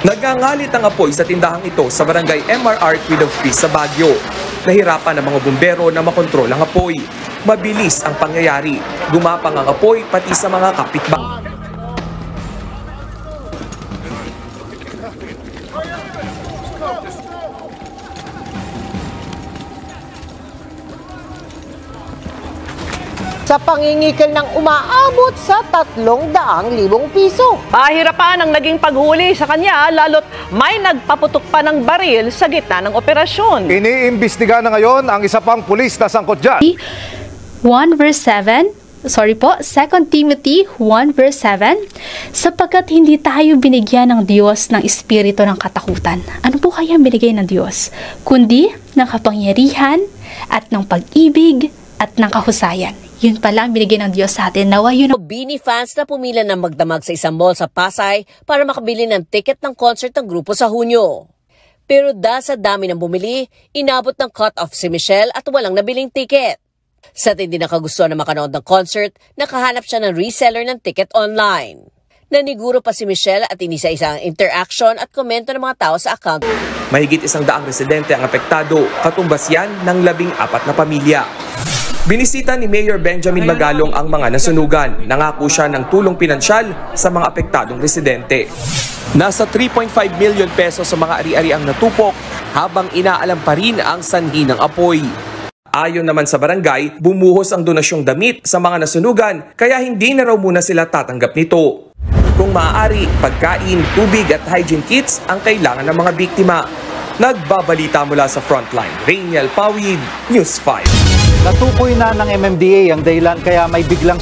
Nagngangalit ang apoy sa tindahang ito sa barangay MRR Queen of Peace sa Baguio. Nahirapan ang mga bumbero na makontrol ang apoy. Mabilis ang pangyayari. Gumapang ang apoy pati sa mga kapitbahay. Sa pangingikil ng umaabot sa 300,000 piso. Pahirapan ang naging paghuli sa kanya lalo't may nagpaputok pa ng baril sa gitna ng operasyon. Iniimbestiga na ngayon ang isa pang pulis na sangkot dyan. 2 Timothy 1:7, sapagkat hindi tayo binigyan ng Diyos ng espiritu ng katakutan. Ano po kaya binigay ng Diyos? Kundi ng kapangyarihan at ng pag-ibig at ng kahusayan. Yun pala ang binigay ng Diyos sa atin. Nawa yun. Bini fans na pumila ng magdamag sa isang mall sa Pasay para makabili ng ticket ng concert ng grupo sa Hunyo. Pero dahil sa dami ng bumili, inabot ng cut-off si Michelle at walang nabiling ticket. Sa tindi na kagustuhan na makanood ng concert, nakahanap siya ng reseller ng ticket online. Naniguro pa si Michelle at inisa-isa ang interaction at komento ng mga tao sa account. Mahigit 100 residente ang apektado, katumbas yan ng 14 na pamilya. Binisita ni Mayor Benjamin Magalong ang mga nasunugan. Nangako siya ng tulong pinansyal sa mga apektadong residente. Nasa 3.5 million pesos sa mga ari-ari ang natupok habang inaalam pa rin ang sanhi ng apoy. Ayon naman sa barangay, bumuhos ang donasyong damit sa mga nasunugan kaya hindi na raw muna sila tatanggap nito. Kung maaari, pagkain, tubig at hygiene kits ang kailangan ng mga biktima. Nagbabalita mula sa Frontline, Rainiel Pawid, News 5. Natukoy na ng MMDA ang dahilan kaya may biglang